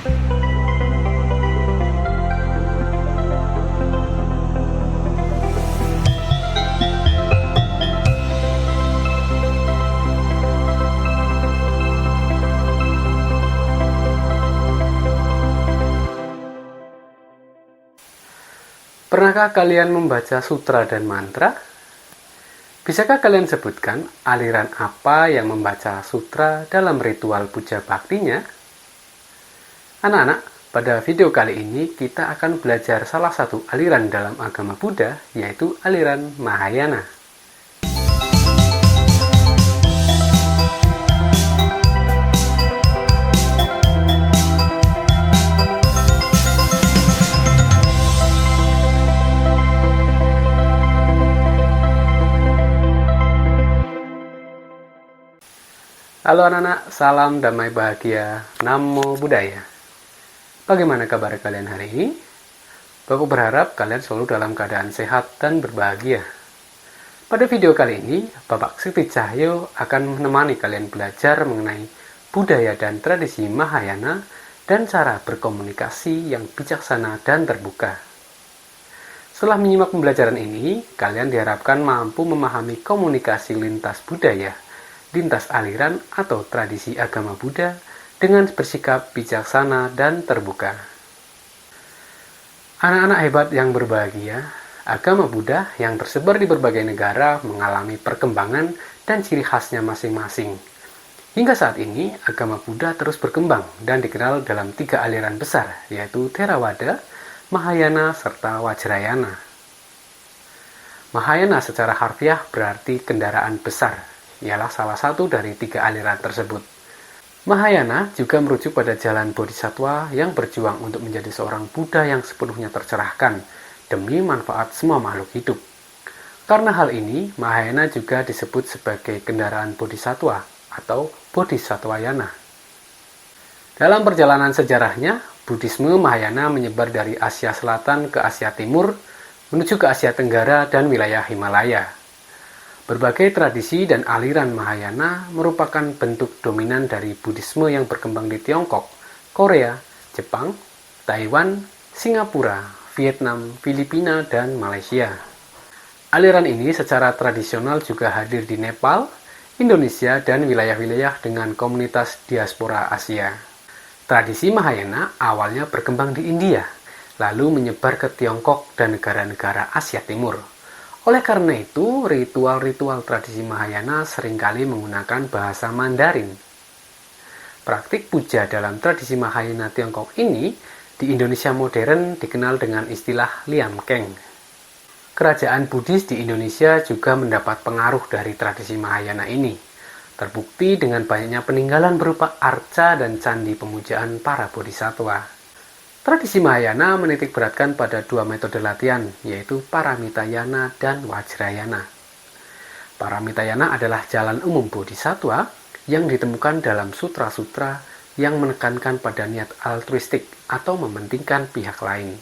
Pernahkah kalian membaca sutra dan mantra? Bisakah kalian sebutkan aliran apa yang membaca sutra dalam ritual puja baktinya? Anak-anak, pada video kali ini kita akan belajar salah satu aliran dalam agama Buddha, yaitu aliran Mahayana. Halo anak-anak, salam damai bahagia, Namo Buddhaya. Bagaimana kabar kalian hari ini? Aku berharap kalian selalu dalam keadaan sehat dan berbahagia. Pada video kali ini, Bapak Sekti Cahyo akan menemani kalian belajar mengenai budaya dan tradisi Mahayana dan cara berkomunikasi yang bijaksana dan terbuka. Setelah menyimak pembelajaran ini, kalian diharapkan mampu memahami komunikasi lintas budaya, lintas aliran atau tradisi agama Buddha dengan bersikap bijaksana dan terbuka. Anak-anak hebat yang berbahagia, agama Buddha yang tersebar di berbagai negara mengalami perkembangan dan ciri khasnya masing-masing. Hingga saat ini, agama Buddha terus berkembang dan dikenal dalam 3 aliran besar, yaitu Theravada, Mahayana, serta Vajrayana. Mahayana secara harfiah berarti kendaraan besar. Ialah salah satu dari 3 aliran tersebut. Mahayana juga merujuk pada jalan bodhisattva yang berjuang untuk menjadi seorang Buddha yang sepenuhnya tercerahkan demi manfaat semua makhluk hidup. Karena hal ini, Mahayana juga disebut sebagai kendaraan bodhisattva atau bodhisattvayana. Dalam perjalanan sejarahnya, Buddhisme Mahayana menyebar dari Asia Selatan ke Asia Timur, menuju ke Asia Tenggara dan wilayah Himalaya. Berbagai tradisi dan aliran Mahayana merupakan bentuk dominan dari Buddhisme yang berkembang di Tiongkok, Korea, Jepang, Taiwan, Singapura, Vietnam, Filipina, dan Malaysia. Aliran ini secara tradisional juga hadir di Nepal, Indonesia, dan wilayah-wilayah dengan komunitas diaspora Asia. Tradisi Mahayana awalnya berkembang di India, lalu menyebar ke Tiongkok dan negara-negara Asia Timur. Oleh karena itu, ritual-ritual tradisi Mahayana seringkali menggunakan bahasa Mandarin. Praktik puja dalam tradisi Mahayana Tiongkok ini di Indonesia modern dikenal dengan istilah Liam Keng. Kerajaan Buddhis di Indonesia juga mendapat pengaruh dari tradisi Mahayana ini, terbukti dengan banyaknya peninggalan berupa arca dan candi pemujaan para bodhisattva. Tradisi Mahayana menitik beratkan pada 2 metode latihan, yaitu Paramitayana dan Vajrayana. Paramitayana adalah jalan umum bodhisattva yang ditemukan dalam sutra-sutra yang menekankan pada niat altruistik atau mementingkan pihak lain.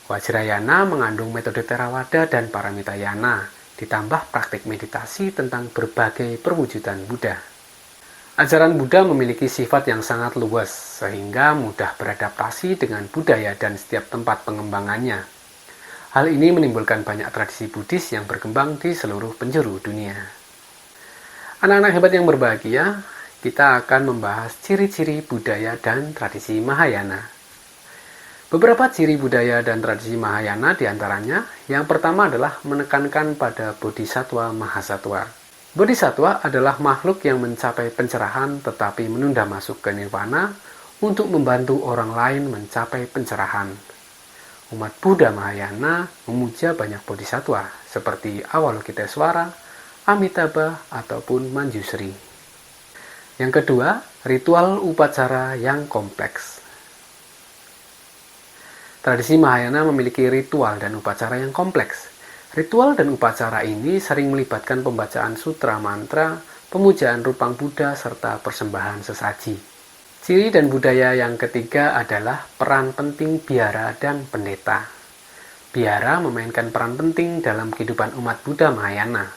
Vajrayana mengandung metode Theravada dan Paramitayana, ditambah praktik meditasi tentang berbagai perwujudan Buddha. Ajaran Buddha memiliki sifat yang sangat luas, sehingga mudah beradaptasi dengan budaya dan setiap tempat pengembangannya. Hal ini menimbulkan banyak tradisi Buddhis yang berkembang di seluruh penjuru dunia. Anak-anak hebat yang berbahagia, kita akan membahas ciri-ciri budaya dan tradisi Mahayana. Beberapa ciri budaya dan tradisi Mahayana diantaranya, yang pertama adalah menekankan pada Bodhisattva Mahasattva. Bodhisattva adalah makhluk yang mencapai pencerahan tetapi menunda masuk ke nirvana untuk membantu orang lain mencapai pencerahan. Umat Buddha Mahayana memuja banyak bodhisattva seperti Avalokitesvara, Amitabha, ataupun Manjusri. Yang kedua, ritual upacara yang kompleks. Tradisi Mahayana memiliki ritual dan upacara yang kompleks. Ritual dan upacara ini sering melibatkan pembacaan sutra mantra, pemujaan rupang Buddha, serta persembahan sesaji. Ciri dan budaya yang ketiga adalah peran penting biara dan pendeta. Biara memainkan peran penting dalam kehidupan umat Buddha Mahayana.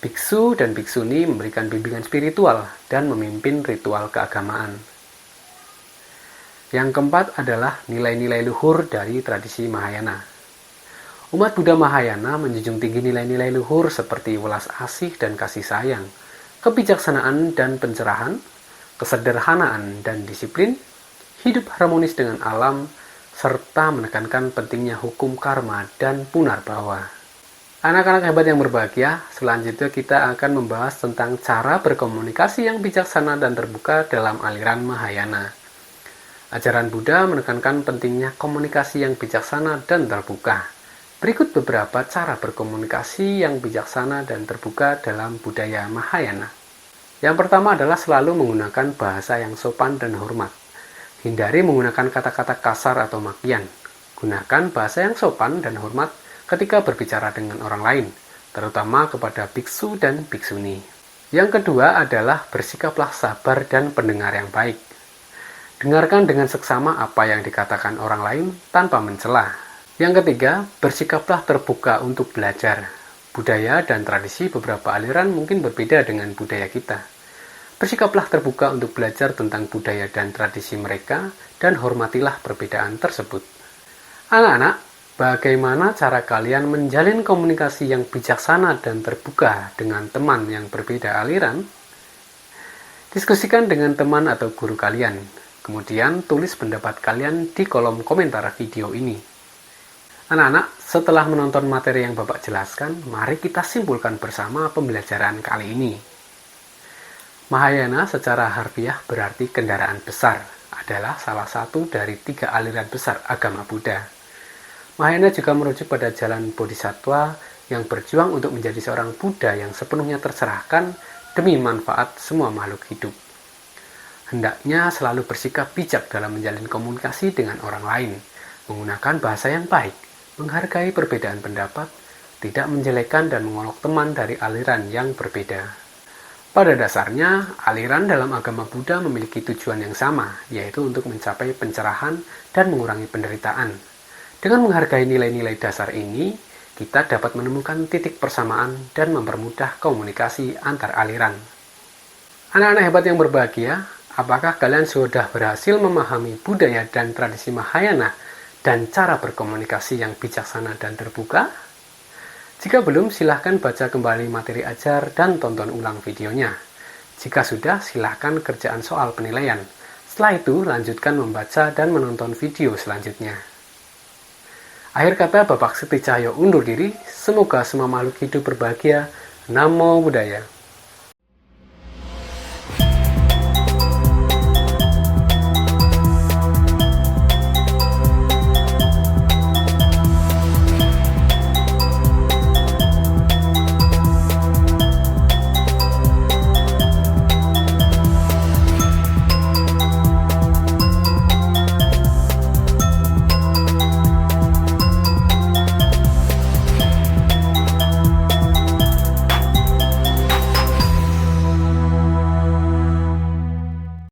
Biksu dan biksuni memberikan bimbingan spiritual dan memimpin ritual keagamaan. Yang keempat adalah nilai-nilai luhur dari tradisi Mahayana. Umat Buddha Mahayana menjunjung tinggi nilai-nilai luhur seperti welas asih dan kasih sayang, kebijaksanaan dan pencerahan, kesederhanaan dan disiplin, hidup harmonis dengan alam, serta menekankan pentingnya hukum karma dan punarbawa. Anak-anak hebat yang berbahagia, selanjutnya kita akan membahas tentang cara berkomunikasi yang bijaksana dan terbuka dalam aliran Mahayana. Ajaran Buddha menekankan pentingnya komunikasi yang bijaksana dan terbuka. Berikut beberapa cara berkomunikasi yang bijaksana dan terbuka dalam budaya Mahayana. Yang pertama adalah selalu menggunakan bahasa yang sopan dan hormat. Hindari menggunakan kata-kata kasar atau makian. Gunakan bahasa yang sopan dan hormat ketika berbicara dengan orang lain, terutama kepada biksu dan biksuni. Yang kedua adalah bersikaplah sabar dan pendengar yang baik. Dengarkan dengan seksama apa yang dikatakan orang lain tanpa mencela. Yang ketiga, bersikaplah terbuka untuk belajar. Budaya dan tradisi beberapa aliran mungkin berbeda dengan budaya kita. Bersikaplah terbuka untuk belajar tentang budaya dan tradisi mereka dan hormatilah perbedaan tersebut. Anak-anak, bagaimana cara kalian menjalin komunikasi yang bijaksana dan terbuka dengan teman yang berbeda aliran? Diskusikan dengan teman atau guru kalian. Kemudian tulis pendapat kalian di kolom komentar video ini. Anak-anak, setelah menonton materi yang Bapak jelaskan, mari kita simpulkan bersama pembelajaran kali ini. Mahayana secara harfiah berarti kendaraan besar, adalah salah satu dari 3 aliran besar agama Buddha. Mahayana juga merujuk pada jalan bodhisattva yang berjuang untuk menjadi seorang Buddha yang sepenuhnya terserahkan demi manfaat semua makhluk hidup. Hendaknya selalu bersikap bijak dalam menjalin komunikasi dengan orang lain, menggunakan bahasa yang baik, menghargai perbedaan pendapat, tidak menjelekkan dan mengolok teman dari aliran yang berbeda. Pada dasarnya, aliran dalam agama Buddha memiliki tujuan yang sama, yaitu untuk mencapai pencerahan dan mengurangi penderitaan. Dengan menghargai nilai-nilai dasar ini, kita dapat menemukan titik persamaan dan mempermudah komunikasi antar aliran. Anak-anak hebat yang berbahagia, apakah kalian sudah berhasil memahami budaya dan tradisi Mahayana dan cara berkomunikasi yang bijaksana dan terbuka? Jika belum, silahkan baca kembali materi ajar dan tonton ulang videonya. Jika sudah, silahkan kerjaan soal penilaian. Setelah itu, lanjutkan membaca dan menonton video selanjutnya. Akhir kata, Bapak Seti Cahyo undur diri. Semoga semua makhluk hidup berbahagia. Namo Buddhaya.